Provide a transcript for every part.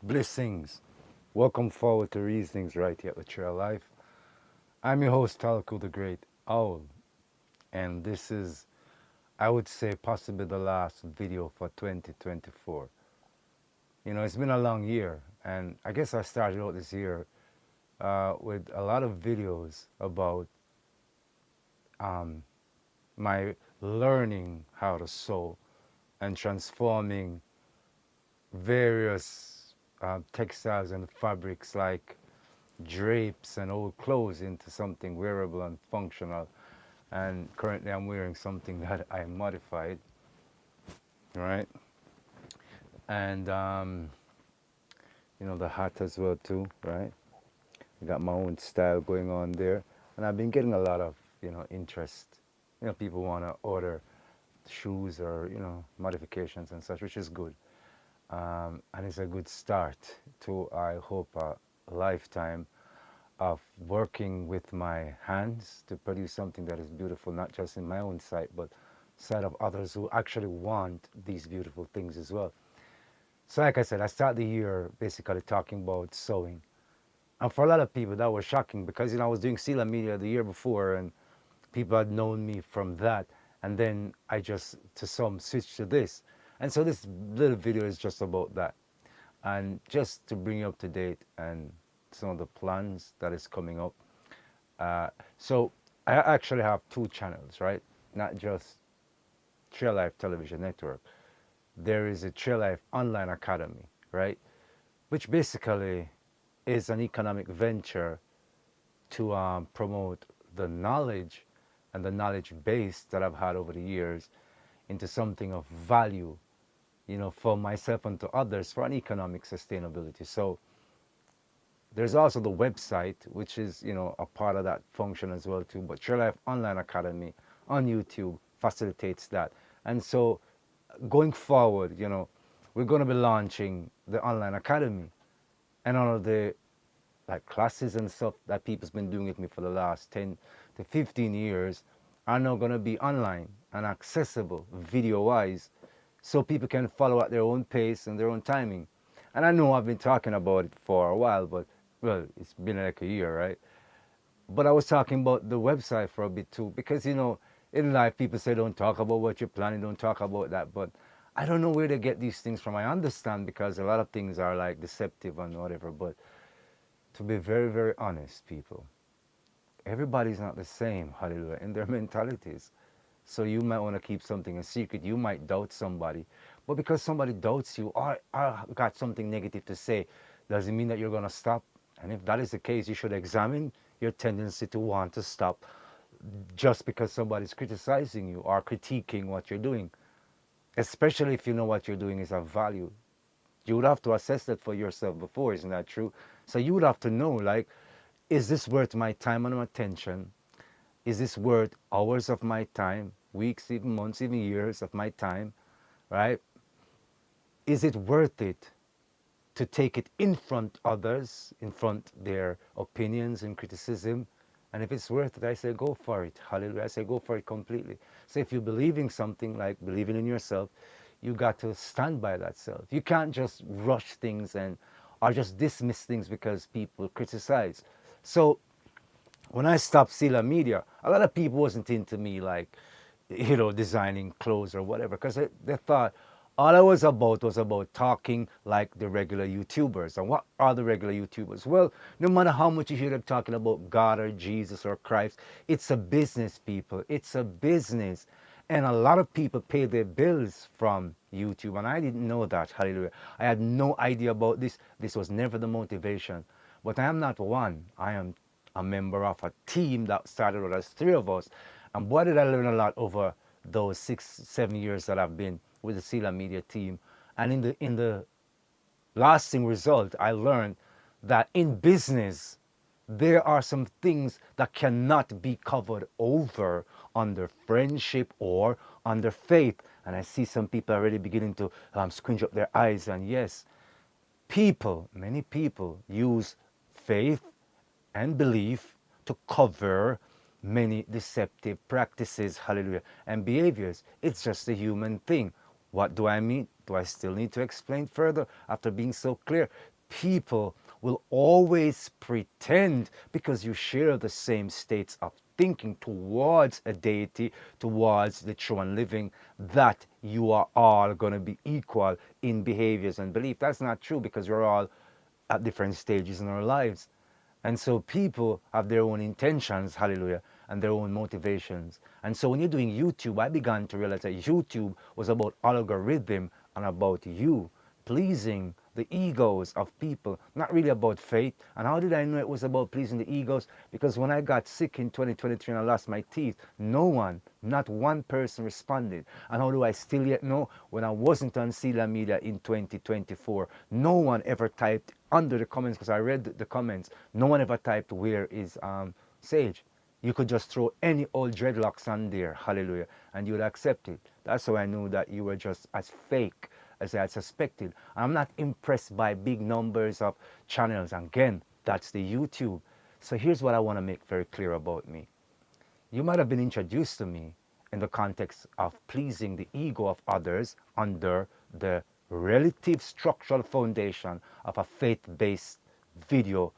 Blessings. Welcome forward to Reasonings right here at Trail Life. I'm your host, Talaku the Great Owl, and this is, I would say, possibly the last video for 2024. It's been a long year, and I guess I started out this year with a lot of videos about um, my learning how to sew and transforming various textiles and fabrics like drapes and old clothes into something wearable and functional. And currently I'm wearing something that I modified, right? And the hat as well too, right? I got my own style going on there, and I've been getting a lot of interest. People want to order shoes or modifications and such, which is good. And it's a good start to, I hope, a lifetime of working with my hands to produce something that is beautiful, not just in my own sight, but sight of others who actually want these beautiful things as well. So like I said, I started the year basically talking about sewing. And for a lot of people, that was shocking because, I was doing Sela Media the year before and people had known me from that. And then I just, to some, switched to this. And so this little video is just about that. And just to bring you up to date and some of the plans that is coming up. Uh, so I actually have two channels, right? Not just Trail Life Television Network. There is a Trail Life Online Academy, right? Which basically is an economic venture to promote the knowledge and the knowledge base that I've had over the years into something of value, for myself and to others for an economic sustainability. So there's also the website, which is, a part of that function as well too. But Trail Life Online Academy on YouTube facilitates that. And so going forward, we're going to be launching the online academy, and all of the like classes and stuff that people's been doing with me for the last 10 to 15 years are now going to be online and accessible video wise, so people can follow at their own pace and their own timing. And I know I've been talking about it for a while, but well, it's been like a year, right? But I was talking about the website for a bit too, because in life people say don't talk about what you're planning, don't talk about that. But I don't know where they get these things from. I understand because a lot of things are like deceptive and whatever. But to be very, very honest, people, everybody's not the same, hallelujah, in their mentalities. So you might want to keep something a secret. You might doubt somebody. But because somebody doubts you or got something negative to say, doesn't mean that you're going to stop. And if that is the case, you should examine your tendency to want to stop just because somebody's criticizing you or critiquing what you're doing, especially if you know what you're doing is of value. You would have to assess that for yourself before, isn't that true? So you would have to know, like, is this worth my time and my attention? Is this worth hours of my time, weeks, even months, even years of my time, right? Is it worth it to take it in front others, in front their opinions and criticism? And if it's worth it, I say go for it. Hallelujah. I say go for it completely. So if you believe in something like believing in yourself, you got to stand by that self. You can't just rush things and or just dismiss things because people criticize. So when I stopped Sela Media, a lot of people wasn't into me like, designing clothes or whatever, because they thought all I was about talking like the regular YouTubers. And what are the regular YouTubers? Well, no matter how much you hear them talking about God or Jesus or Christ, it's a business, people. It's a business. And a lot of people pay their bills from YouTube. And I didn't know that. Hallelujah. I had no idea about this. This was never the motivation. But I am not one. I am a member of a team that started with us, three of us. And boy, did I learn a lot over those 6, 7 years that I've been with the Sela Media team. And in the lasting result, I learned that in business, there are some things that cannot be covered over under friendship or under faith. And I see some people already beginning to squinch up their eyes. And yes, many people use faith and belief to cover many deceptive practices, hallelujah, and behaviors. It's just a human thing. What do I mean? Do I still need to explain further after being so clear? people will always pretend, because you share the same states of thinking towards a deity, towards the true and living, that you are all going to be equal in behaviors and belief. That's not true, because we're all at different stages in our lives. And so people have their own intentions, hallelujah, and their own motivations. And so when you're doing YouTube, I began to realize that YouTube was about algorithm and about you pleasing the egos of people, not really about faith. And how did I know it was about pleasing the egos? Because when I got sick in 2023 and I lost my teeth, no one, not one person responded. And how do I still yet know? When I wasn't on Sila Media in 2024, no one ever typed under the comments, because I read the comments, no one ever typed, where is Sage? You could just throw any old dreadlocks on there, hallelujah, and you would accept it. That's how I knew that you were just as fake as I had suspected. I'm not impressed by big numbers of channels. Again, that's the YouTube. So here's what I want to make very clear about me. You might have been introduced to me in the context of pleasing the ego of others under the relative structural foundation of a faith-based video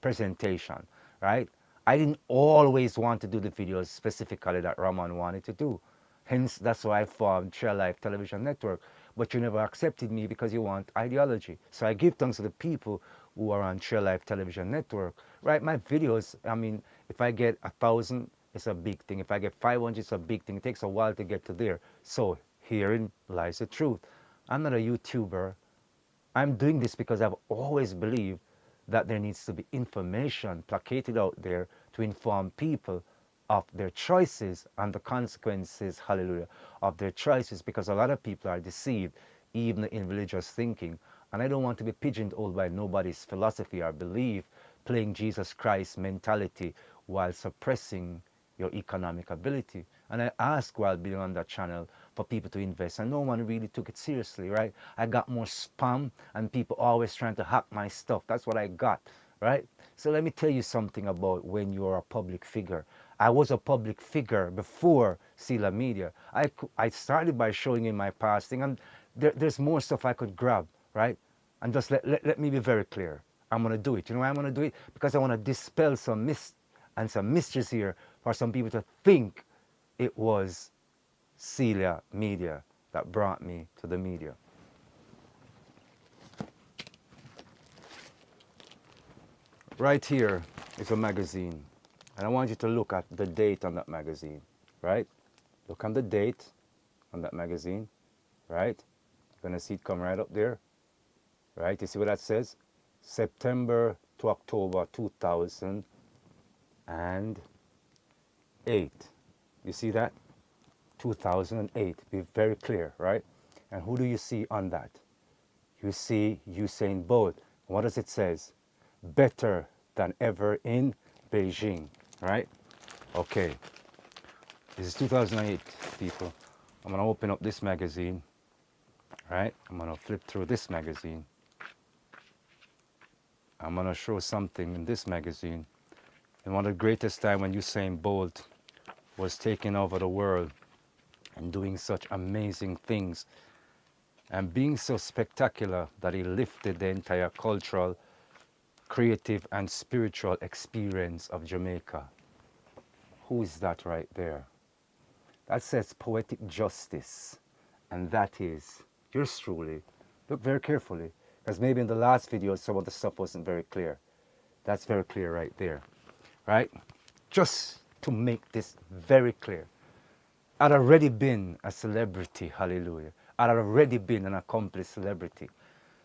presentation, right? I didn't always want to do the videos specifically that Raman wanted to do. Hence, that's why I formed Trail Life Television Network. But you never accepted me because you want ideology. So I give thanks to the people who are on Trail Life Television Network, right? My videos, I mean, if I get 1,000, it's a big thing. If I get 500, it's a big thing. It takes a while to get to there. So herein lies the truth. I'm not a YouTuber. I'm doing this because I've always believed that there needs to be information placated out there to inform people of their choices and the consequences, hallelujah, of their choices, because a lot of people are deceived, even in religious thinking. And I don't want to be pigeonholed by nobody's philosophy or belief, playing Jesus Christ mentality while suppressing your economic ability. And I asked while being on that channel for people to invest, and no one really took it seriously, right? I got more spam and people always trying to hack my stuff. That's what I got, right? So let me tell you something about when you're a public figure. I was a public figure before Sila Media. I started by showing in my past thing, and there's more stuff I could grab, right? And just let me be very clear. I'm going to do it. You know why I'm going to do it? Because I want to dispel some some mysteries here for some people to think it was Celia Media that brought me to the media. Right here is a magazine. And I want you to look at the date on that magazine, right? Look on the date on that magazine, right? You're going to see it come right up there, right? You see what that says? September to October 2008. You see that? 2008. Be very clear, right? And who do you see on that? You see Usain Bolt. What does it say? Better than ever in Beijing, right? Okay. This is 2008, people. I'm going to open up this magazine, right? I'm going to flip through this magazine. I'm going to show something in this magazine. And one of the greatest time when Usain Bolt was taking over the world and doing such amazing things and being so spectacular that he lifted the entire cultural, creative, and spiritual experience of Jamaica. Who is that right there? That says poetic justice. And that is yours truly. Look very carefully, because maybe in the last video some of the stuff wasn't very clear. That's very clear right there, right? Just to make this very clear. I'd already been a celebrity, hallelujah. I'd already been an accomplished celebrity.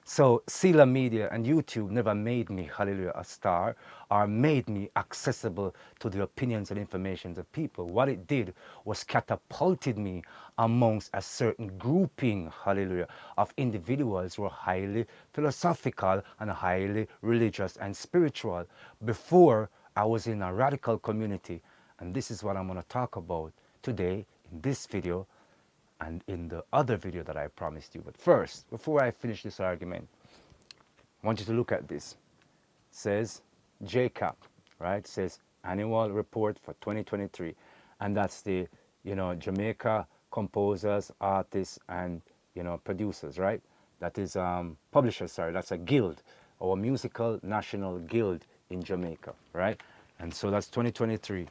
So Sila Media and YouTube never made me, hallelujah, a star or made me accessible to the opinions and information of people. What it did was catapulted me amongst a certain grouping, hallelujah, of individuals who were highly philosophical and highly religious and spiritual. Before, I was in a radical community, and this is what I'm going to talk about today in this video and in the other video that I promised you. But first, before I finish this argument, I want you to look at this. It says JCAP, right? It says annual report for 2023. And that's the, Jamaica composers, artists, and, producers, right? That is publisher, sorry, that's a guild, our musical national guild in Jamaica, right? And so that's 2023.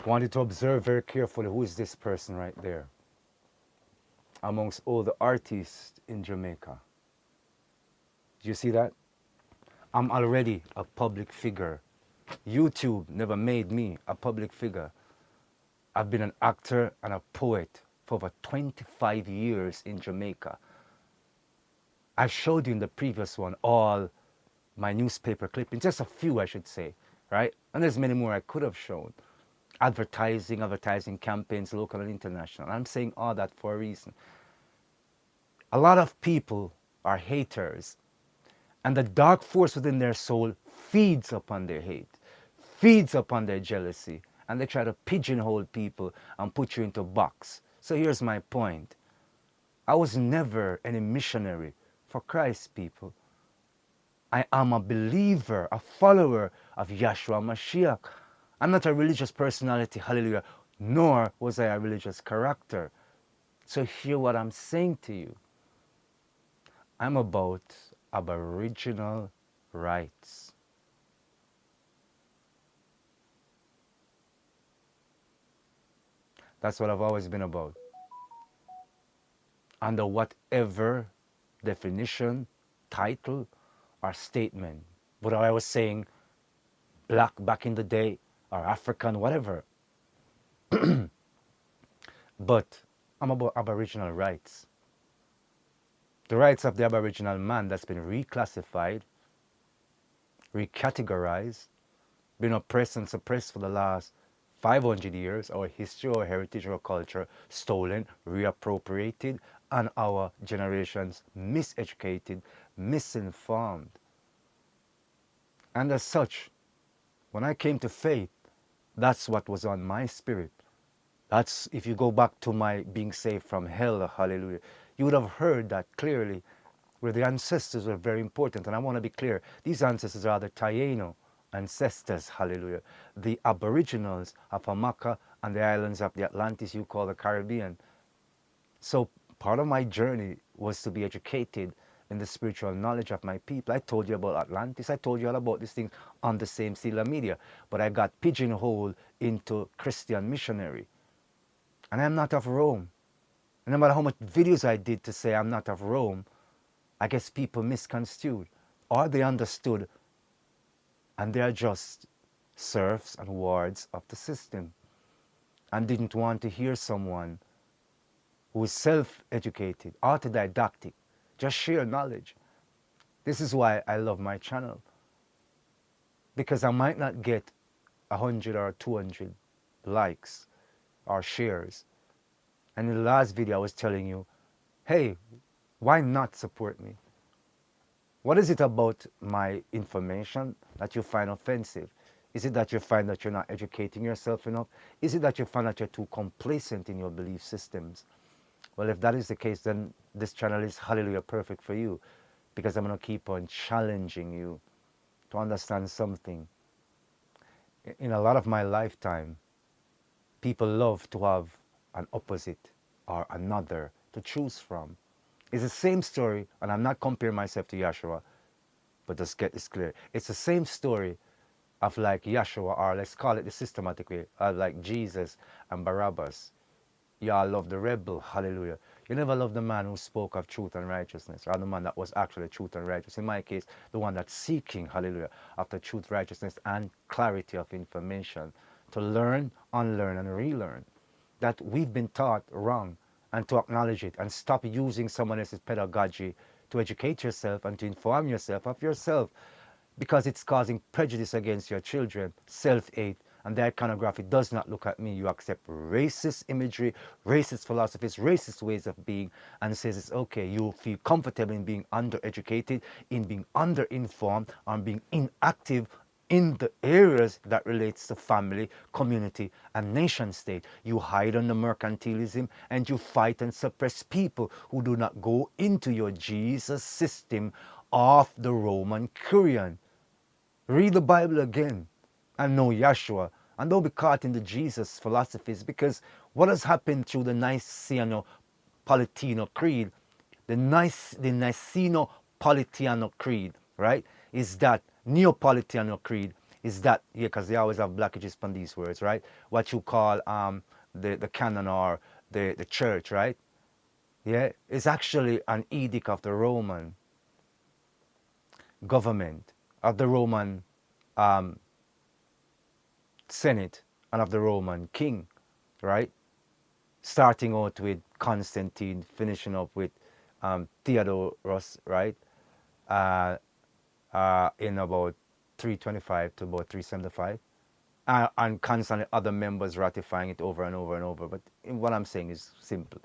Wanted to observe very carefully who is this person right there amongst all the artists in Jamaica. Do you see that? I'm already a public figure. YouTube never made me a public figure. I've been an actor and a poet for over 25 years in Jamaica. I showed you in the previous one all my newspaper clippings, just a few I should say, right? And there's many more I could have shown. Advertising campaigns, local and international. I'm saying all that for a reason. A lot of people are haters, and the dark force within their soul feeds upon their hate, feeds upon their jealousy, and they try to pigeonhole people and put you into a box. So here's my point. I was never any missionary for Christ, people. I am a believer, a follower of Yahshua Mashiach. I'm not a religious personality, hallelujah, nor was I a religious character. So hear what I'm saying to you. I'm about Aboriginal rights. That's what I've always been about. Under whatever definition, title, or statement. Whether I was saying black back in the day, or African, whatever. But I'm about Aboriginal rights. The rights of the Aboriginal man that's been reclassified, recategorized, been oppressed and suppressed for the last 500 years, our history, our heritage, our culture, stolen, reappropriated, and our generations miseducated, misinformed. And as such, when I came to faith, that's what was on my spirit. That's, if you go back to my being saved from hell, hallelujah, you would have heard that clearly, where the ancestors were very important. And I want to be clear, these ancestors are the Taino ancestors, hallelujah, the Aboriginals of Amaka and the islands of the Atlantis you call the Caribbean. So part of my journey was to be educated in the spiritual knowledge of my people. I told you about Atlantis. I told you all about these things on the same Sila Media. But I got pigeonholed into Christian missionary. And I'm not of Rome. And no matter how much videos I did to say I'm not of Rome, I guess people misconstrued. Or they understood and they are just serfs and wards of the system. And didn't want to hear someone who is self-educated, autodidactic, just share knowledge. This is why I love my channel. Because I might not get 100 or 200 likes or shares. And in the last video I was telling you, hey, why not support me? What is it about my information that you find offensive? Is it that you find that you're not educating yourself enough? Is it that you find that you're too complacent in your belief systems? Well, if that is the case, then this channel is, hallelujah, perfect for you, because I'm going to keep on challenging you to understand something. In a lot of my lifetime, people love to have an opposite or another to choose from. It's the same story, and I'm not comparing myself to Yahshua, but just get this clear. It's the same story of like Yahshua, or let's call it the systematic way, of like Jesus and Barabbas. Y'all love the rebel, hallelujah. You never love the man who spoke of truth and righteousness, or the man that was actually truth and righteousness. In my case, the one that's seeking, hallelujah, after truth, righteousness, and clarity of information to learn, unlearn, and relearn that we've been taught wrong, and to acknowledge it and stop using someone else's pedagogy to educate yourself and to inform yourself of yourself, because it's causing prejudice against your children, self-hate, and the iconography does not look at me. You accept racist imagery, racist philosophies, racist ways of being, and says it's okay. You feel comfortable in being undereducated, in being underinformed, and being inactive in the areas that relates to family, community, and nation state. You hide under mercantilism and you fight and suppress people who do not go into your Jesus system of the Roman Curia. Read the Bible again and know Yahshua, and don't be caught in the Jesus philosophies, because What has happened through the Niceno-Palatino Creed, the Niceno-Palatino Creed, right, is that Neapolitano Creed is that, yeah, because they always have blockages on these words, right? What you call the canon or the church, right? Yeah, it's actually an edict of the Roman government, of the Roman um, Senate, and of the Roman king, right? Starting out with Constantine, finishing up with Theodorus, right? Uh, in about 325 to about 375. And constantly other members ratifying it over and over and over. But what I'm saying is simple.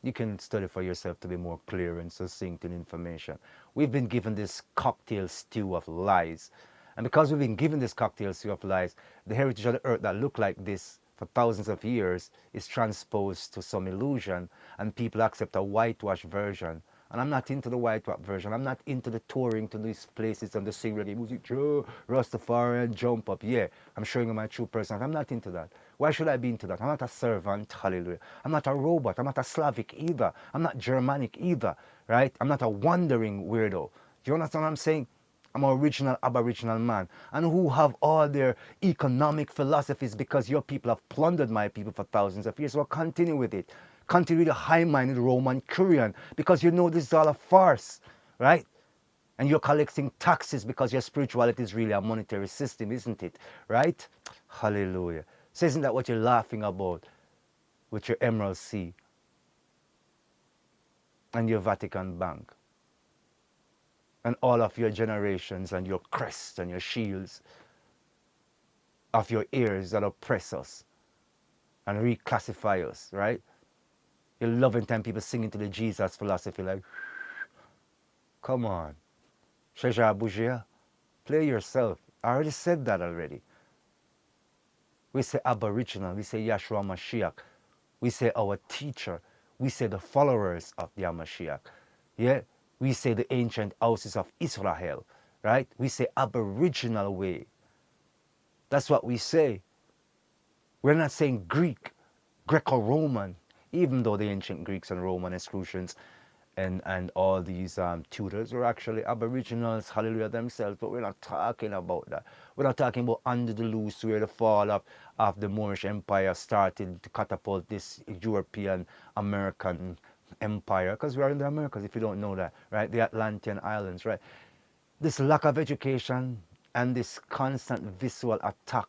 You can study for yourself to be more clear and succinct in information. We've been given this cocktail stew of lies. And because we've been given this cocktail stew of lies, the heritage of the earth that looked like this for thousands of years is transposed to some illusion, and people accept a whitewashed version. And I'm not into the whitewash version. I'm not into the touring to these places and the sing reggae music, Joe, Rastafari, and jump up. Yeah, I'm showing you my true person. I'm not into that. Why should I be into that? I'm not a servant, hallelujah. I'm not a robot. I'm not a Slavic either. I'm not Germanic either, right? I'm not a wandering weirdo. Do you understand what I'm saying? I'm an original Aboriginal man, and who have all their economic philosophies because your people have plundered my people for thousands of years. Well, continue with it. Continue with the high-minded Roman Curian, because you know this is all a farce, right? And you're collecting taxes because your spirituality is really a monetary system, isn't it? Right? Hallelujah. So isn't that what you're laughing about with your Emerald Sea and your Vatican Bank? And all of your generations and your crests and your shields of your ears that oppress us and reclassify us, right? You're loving time people singing to the Jesus philosophy like, come on, Sheja Bougia, play yourself. I already said that already. We say Aboriginal, we say Yahshua Mashiach, we say our teacher, we say the followers of the Mashiach, yeah? We say the ancient houses of Israel, right? We say Aboriginal way. That's what we say. We're not saying Greek, Greco-Roman, even though the ancient Greeks and Roman exclusions and all these tutors were actually Aboriginals, hallelujah, themselves. But we're not talking about that. We're not talking about under the loose, where the fall of the Moorish Empire started to catapult this European American empire, because we are in the Americas, if you don't know that, right? The Atlantean Islands, right? This lack of education and this constant visual attack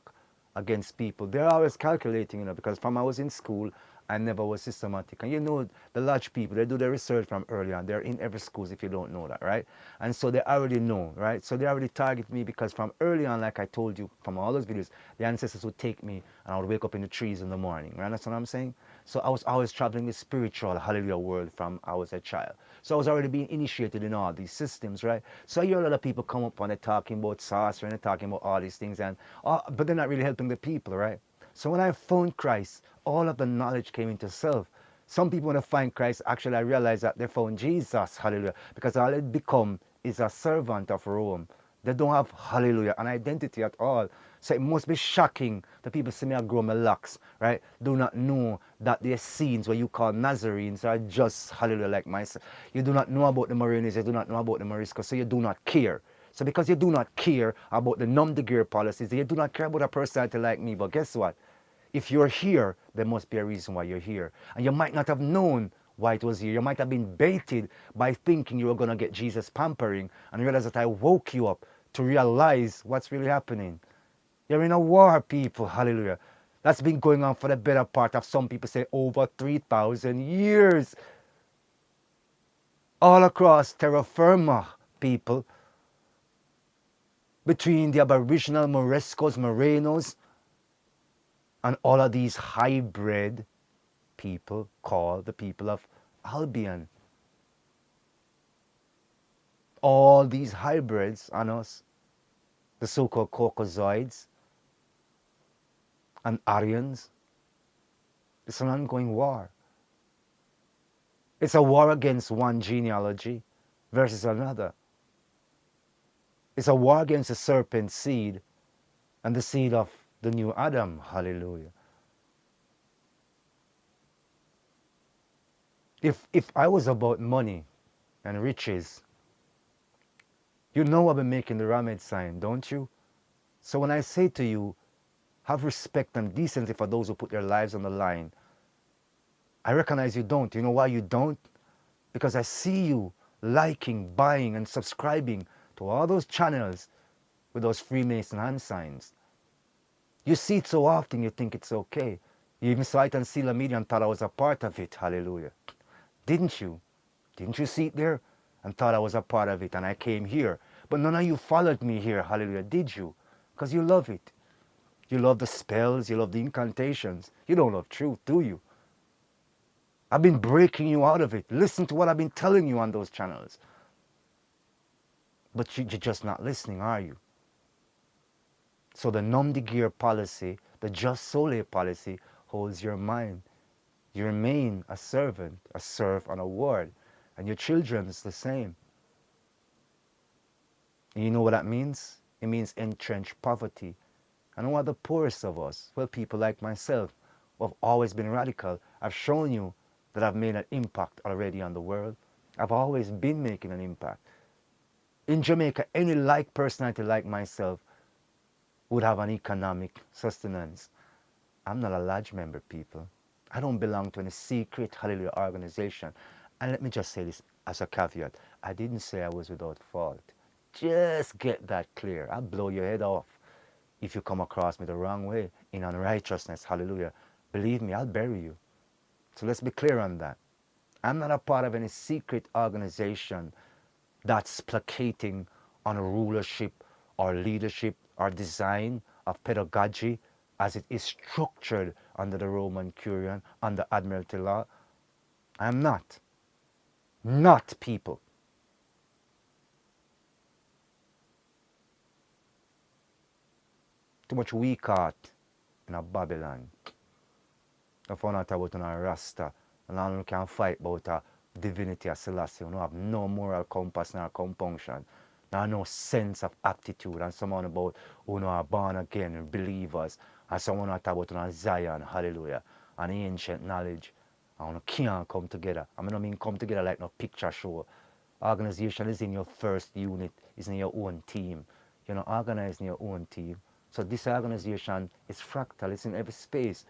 against people. They're always calculating, because from I was in school, I never was systematic. And the large people, they do their research from early on. They're in every schools if you don't know that, right? And so they already know, right? So they already target me because from early on, like I told you from all those videos, the ancestors would take me and I would wake up in the trees in the morning, right? That's what I'm saying? So I was always traveling with spiritual, hallelujah, world from I was a child. So I was already being initiated in all these systems, right? So I hear a lot of people come up and they're talking about sorcery and they're talking about all these things, but they're not really helping the people, right? So when I found Christ, all of the knowledge came into self. Some people, when they find Christ, actually I realize that they found Jesus, hallelujah, because all they become is a servant of Rome. They don't have, hallelujah, an identity at all. So it must be shocking that people see me grow my locks, right? Do not know that their scenes what you call Nazarenes are just, hallelujah, like myself. You do not know about the Marines, you do not know about the Moriscos, so you do not care. So because you do not care about the nom de guerre policies, you do not care about a personality like me, but guess what? If you're here, there must be a reason why you're here. And you might not have known why it was here. You might have been baited by thinking you were going to get Jesus pampering, and realize that I woke you up to realize what's really happening. You're in a war, people. Hallelujah. That's been going on for the better part of, some people say, over 3,000 years. All across terra firma, people. Between the Aboriginal Moriscos, Morenos, and all of these hybrid people called the people of Albion. All these hybrids on us, the so-called Caucasoids and Aryans, it's an ongoing war. It's a war against one genealogy versus another. It's a war against the serpent seed and the seed of the new Adam. Hallelujah. If I was about money and riches, you know I've been making the Ramid sign, don't you? So when I say to you, have respect and decency for those who put their lives on the line, I recognize you don't. You know why you don't? Because I see you liking, buying, and subscribing to all those channels with those Freemason hand signs. You see it so often, you think it's okay. You even saw it on Sela Media and thought I was a part of it. Hallelujah. Didn't you? Didn't you see it there and thought I was a part of it and I came here? But none of you followed me here. Hallelujah. Did you? Because you love it. You love the spells. You love the incantations. You don't love truth, do you? I've been breaking you out of it. Listen to what I've been telling you on those channels. But you're just not listening, are you? So the numb the gear policy, the just sole policy, holds your mind. You remain a servant, a serf, and a ward. And your children's the same. And you know what that means? It means entrenched poverty. And who are the poorest of us? Well, people like myself, who have always been radical. I've shown you that I've made an impact already on the world. I've always been making an impact. In Jamaica, any like personality like myself would have an economic sustenance. I'm not a lodge member, people. I don't belong to any secret hallelujah organization. And let me just say this as a caveat. I didn't say I was without fault. Just get that clear. I'll blow your head off if you come across me the wrong way in unrighteousness. Hallelujah. Believe me, I'll bury you. So let's be clear on that. I'm not a part of any secret organization that's placating on rulership or leadership or design of pedagogy as it is structured under the Roman Curia, under Admiralty law. I'm not. Not people. Too much weak heart in a Babylon. I found out about a Rasta, and I don't can fight about a divinity of Selassie. You don't have no moral compass nor compunction. Now no sense of aptitude. And someone about who are born again believers. And someone talk about Zion, hallelujah, and ancient knowledge. And can't come together. I mean come together like no picture show. Organization is in your first unit, is in your own team. You're not organizing your own team. So this organization is fractal, it's in every space.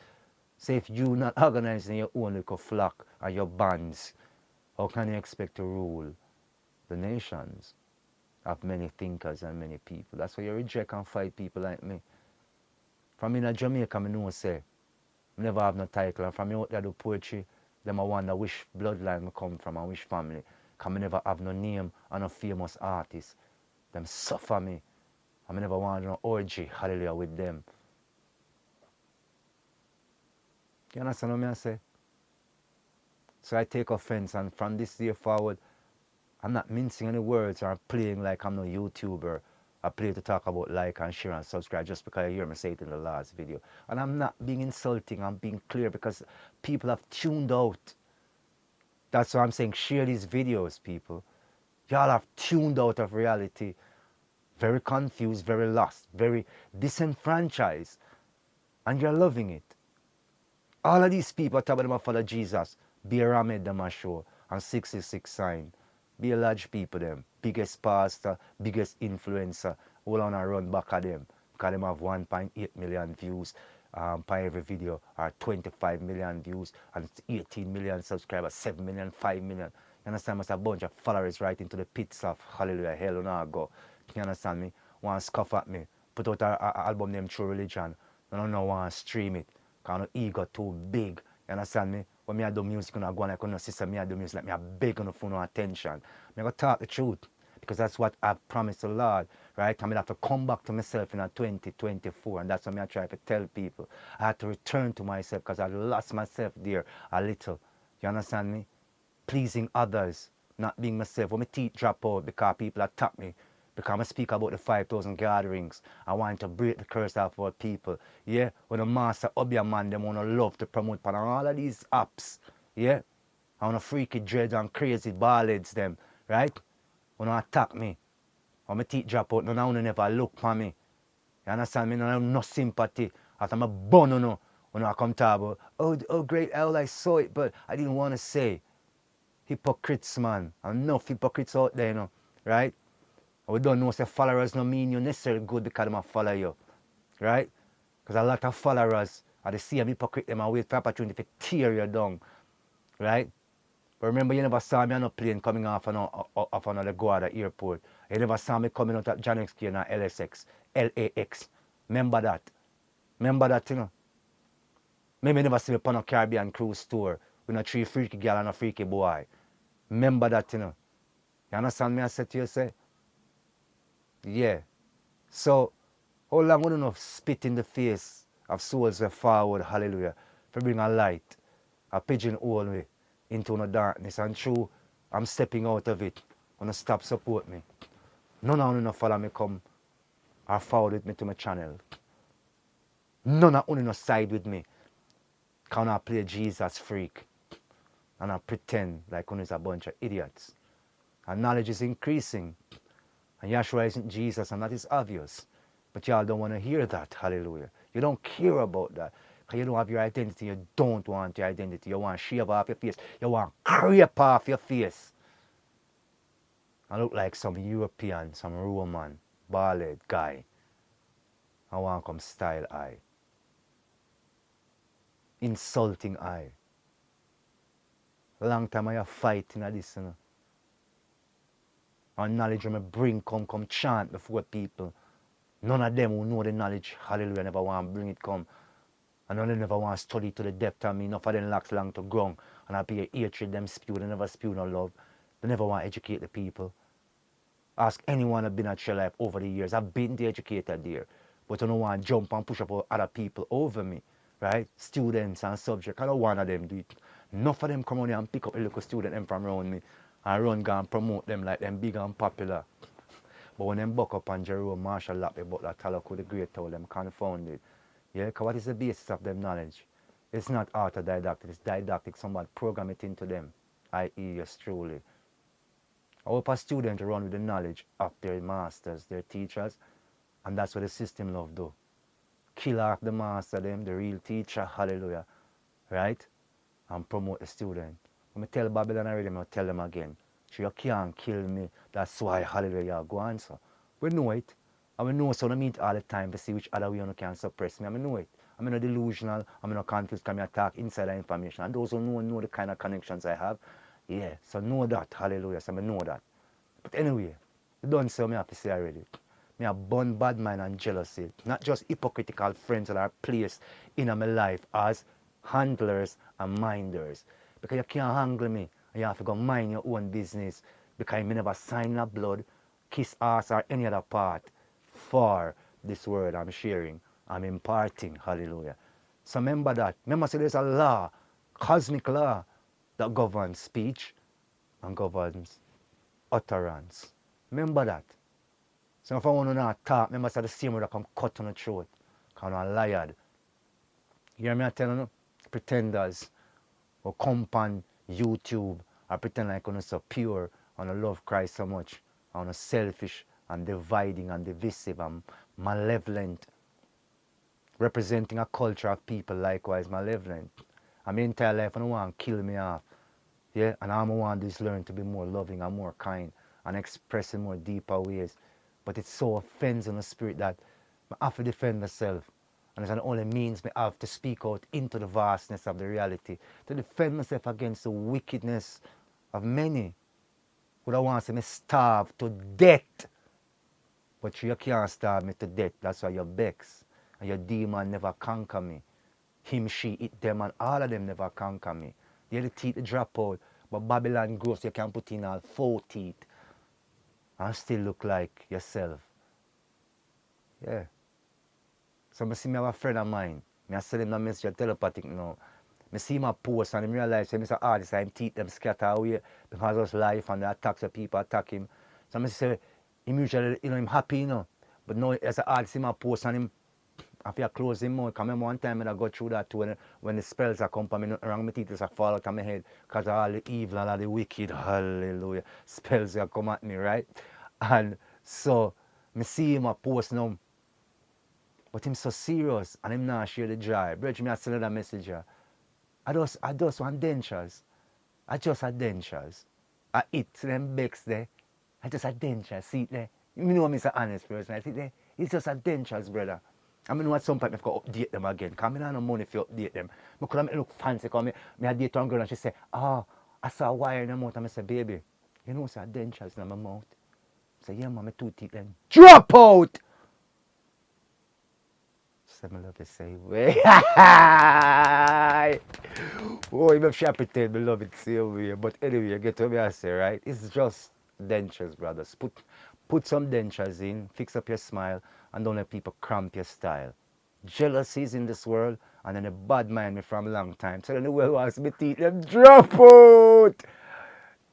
So if you're not organizing your own little flock or your bands, how can you expect to rule the nations of many thinkers and many people? That's why you reject and fight people like me. From in Jamaica, I know say, I never have no title. And from out there do poetry, them I wonder which bloodline I come from and which family. Because I never have no name and no famous artist. Them suffer me. I never want no orgy, hallelujah, with them. You understand what I say? So I take offense, and from this day forward, I'm not mincing any words or playing like I'm no YouTuber. I play to talk about like and share and subscribe just because you hear me say it in the last video. And I'm not being insulting, I'm being clear because people have tuned out. That's why I'm saying share these videos, people. Y'all have tuned out of reality. Very confused, very lost, very disenfranchised. And you're loving it. All of these people talk about them follow Jesus. Be a Ramid them a show. And 666 sign. Be a large people them. Biggest pastor, biggest influencer. All on a run back at them. Because them have 1.8 million views per every video. Or 25 million views. And 18 million subscribers. 7 million, 5 million. You understand? It's a bunch of followers right into the pits of hallelujah. Hell when I go. You understand me? Want to scoff at me. Put out an album named True Religion. I don't know want to stream it. Because no ego too big. You understand me? When I do music, I go and I can sister me I do music like me I beg on for no attention. I go talk the truth. Because that's what I've promised the Lord. Right? I have to come back to myself in a 2024. And that's what I try to tell people. I had to return to myself because I lost myself there a little. You understand me? Pleasing others, not being myself. When my teeth drop out because people attack me, because I speak about the 5,000 gatherings, I want to break the curse off our people. Yeah, when the master Obia man, them want to love to promote on all of these apps. Yeah, I want to freaky dreads and crazy ballades them, right? When they attack me, when my teeth drop out, no one never look for me. You understand me? No sympathy. After my bun, no. When I come to about, oh great hell, I saw it, but I didn't want to say. Hypocrites, man. Enough hypocrites out there, you know. Right? And we don't know say followers no mean you necessarily good because them a follow you. Right? Because a lot of followers are the same hypocrite them and wait for opportunity to tear you down. Right? But remember, you never saw me on a plane coming off on the Guada airport. You never saw me coming out at John X. K. and LSX, LAX. Remember that. Remember that, you know. Maybe you never see me on a Caribbean cruise tour with a 3 freaky girl and a freaky boy. Remember that, you know. You understand me? I said to you, say, yeah. So, how long would you know spit in the face of souls that forward, hallelujah, to bring a light, a pigeonhole me into the darkness, and true, I'm stepping out of it. Wanna stop support me. None of you follow me come or forward with me to my channel. None of you no side with me. Can I play Jesus freak and I pretend like one is a bunch of idiots. And knowledge is increasing. And Yahshua isn't Jesus, and that is obvious. But y'all don't want to hear that. Hallelujah. You don't care about that. Because you don't have your identity. You don't want your identity. You want to shave off your face. You want to creep off your face. I look like some European, some Roman, bald guy. I want to come style eye. Insulting eye. Long time I have fighting at this, you know. And knowledge when I bring come chant before people. None of them who know the knowledge, hallelujah, never want to bring it come. And none of them never want to study to the depth of me. Enough of them lacks long to ground. And I be a hatred them spew. They never spew no love. They never want to educate the people. Ask anyone who's been at your life over the years. I've been the educator there. But I don't want to jump and push up other people over me. Right? Students and subjects. I don't want of them do it. Enough of them come on here and pick up a little student them from around me. And run go and promote them like them big and popular. But when them buck up on Jerome Marshall Lappy Butler Talaku the Great told them confounded. Yeah, because what is the basis of them knowledge? It's not autodidactic, it's didactic. Somebody program it into them, i.e. yes truly. I hope a student run with the knowledge of their masters, their teachers, and that's what the system love do. Kill off the master them, the real teacher, hallelujah, right? And promote the student. When I tell Babylon already, I'm tell them again. So you can't kill me. That's why, hallelujah, go on, so. We know it. And we know, so I meet all the time to see which other way you can suppress me. I know it. I'm not delusional. I'm not confused. Can I attack insider information? And those who know the kind of connections I have. Yeah, so know that, hallelujah. So I know that. But anyway, you don't say me have to say already. Me have born bad mind and jealousy. Not just hypocritical friends that are placed in my life as handlers and minders. Because you can't handle me and you have to go mind your own business. Because me never sign a blood, kiss ass or any other part for this word I'm sharing. I'm imparting. Hallelujah. So remember that. Remember, so there's a law, cosmic law, that governs speech and governs utterance. Remember that. So if I want to not talk, remember say the same word that come cut on the throat. Because I'm a liar. You hear me I telling you? Pretenders who come on YouTube and pretend like you're so pure and I love Christ so much and selfish and dividing and divisive and malevolent. Representing a culture of people likewise malevolent. And my entire life I don't want to kill me off. Yeah, and all I want to do is learn to be more loving and more kind and express in more deeper ways. But it so offends in the spirit that I have to defend myself. And it's the only means I have to speak out into the vastness of the reality. To defend myself against the wickedness of many who don't want to see me starve to death. But you can't starve me to death. That's why you're vexed. And your demon never conquer me. Him, she, it, them, and all of them never conquer me. The other teeth drop out. But Babylon grows, you can put in all 4 teeth and still look like yourself. Yeah. So I see me have a friend of mine. I send him a message telepathic now. I see him a post and I realize that Mr. Artist and teeth them scatter away because of life and the attacks of people attack him. So I say him usually, him happy, But now as an artist, him a post and him have to close him mouth. Because remember one time I go through that too when the spells are come me around my teeth just fall out of my head because of all the evil and all the wicked, hallelujah, spells that come at me, right? And so I see him a post now. But him so serious and him not share the joy. Bridge, me I send that message here. I just want dentures. I just a dentures. I eat them bakes there. I just a dentures. See it there. You know I'm a honest person. I see there. It's just a dentures, brother. I mean, at some point, I've got to update them again. Because I don't have no money for update them. I could look fancy. Because I date one girl and she say, oh, I saw a wire in her mouth. And I say, baby, you know, it's a dentures in my mouth. I say, yeah, man, my two teeth then. Drop out! So I love the same way. Oh, even if she pretend I love it same way. But anyway, you get what I say, right? It's just dentures, brothers. Put some dentures in, fix up your smile, and don't let people cramp your style. Jealousies in this world, and then a bad mind me from a long time. So then the world wants me teeth them drop out.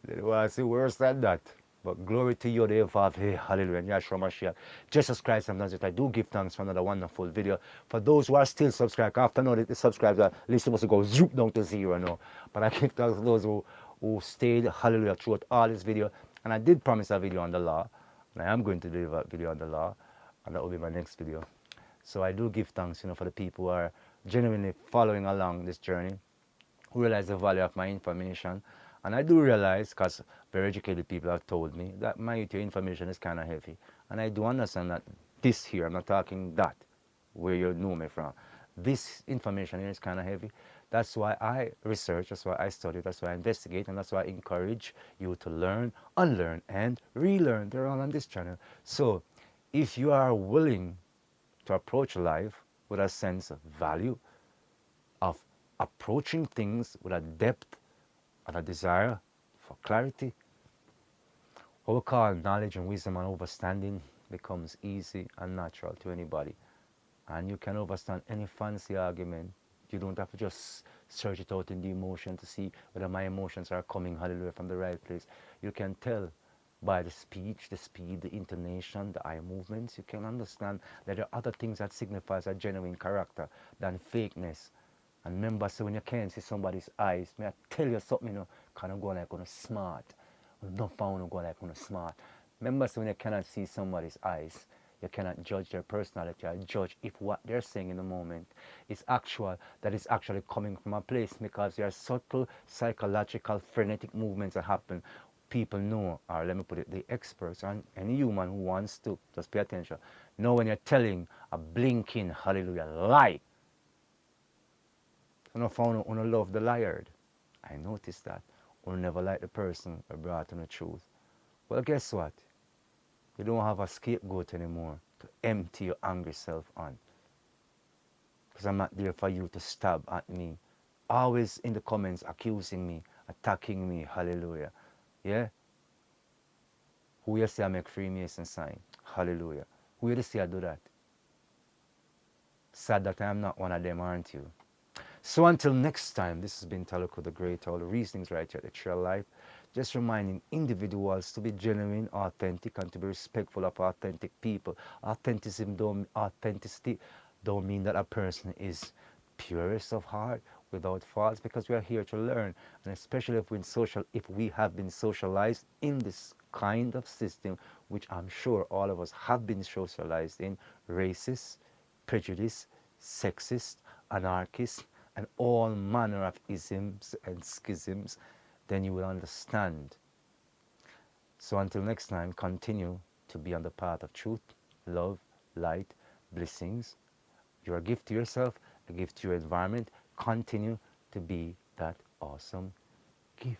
They want to see worse than that. But glory to you, the Father. Hey, hallelujah. And Yahshua Mashiach. Jesus Christ, sometimes I do give thanks for another wonderful video. For those who are still subscribed, after now the subscribers are at least supposed to go zoop down to zero now. But I give thanks to those who stayed, hallelujah, throughout all this video. And I did promise a video on the law. And I am going to deliver a video on the law. And that will be my next video. So I do give thanks, for the people who are genuinely following along this journey, who realize the value of my information. And I do realize, because very educated people have told me, that my information is kind of heavy. And I do understand that this here, I'm not talking that, where you know me from. This information here is kind of heavy. That's why I research, that's why I study, that's why I investigate, and that's why I encourage you to learn, unlearn, and relearn. They're all on this channel. So if you are willing to approach life with a sense of value, of approaching things with a depth and a desire for clarity, what we call knowledge and wisdom and understanding becomes easy and natural to anybody. And you can understand any fancy argument. You don't have to just search it out in the emotion to see whether my emotions are coming, hallelujah, from the right place. You can tell by the speech, the speed, the intonation, the eye movements. You can understand that there are other things that signifies a genuine character than fakeness. And remember, so when you can't see somebody's eyes, may I tell you something, kind of go like on a smart. Don't found go like on a smart. Remember, so when you cannot see somebody's eyes, you cannot judge their personality or judge if what they're saying in the moment is actual, that is actually coming from a place, because there are subtle psychological frenetic movements that happen. People know, or let me put it, the experts and any human who wants to just pay attention, know when you're telling a blinking hallelujah lie. And I found out when I love the liar. I noticed that. When I never like the person who brought on the truth. Well, guess what? You don't have a scapegoat anymore to empty your angry self on. Because I'm not there for you to stab at me. Always in the comments accusing me, attacking me, hallelujah. Yeah? Who you say I make Freemason sign? Hallelujah. Who you say I do that? Sad that I am not one of them, aren't you? So until next time, this has been Taluku the Great, all the reasonings right here at the Trail Life. Just reminding individuals to be genuine, authentic, and to be respectful of authentic people. Authenticity don't mean that a person is purest of heart, without faults, because we are here to learn. And especially if we have been socialized in this kind of system, which I'm sure all of us have been socialized in, racist, prejudice, sexist, anarchist, and all manner of isms and schisms, then you will understand. So until next time, continue to be on the path of truth, love, light, blessings. You're a gift to yourself, a gift to your environment. Continue to be that awesome gift.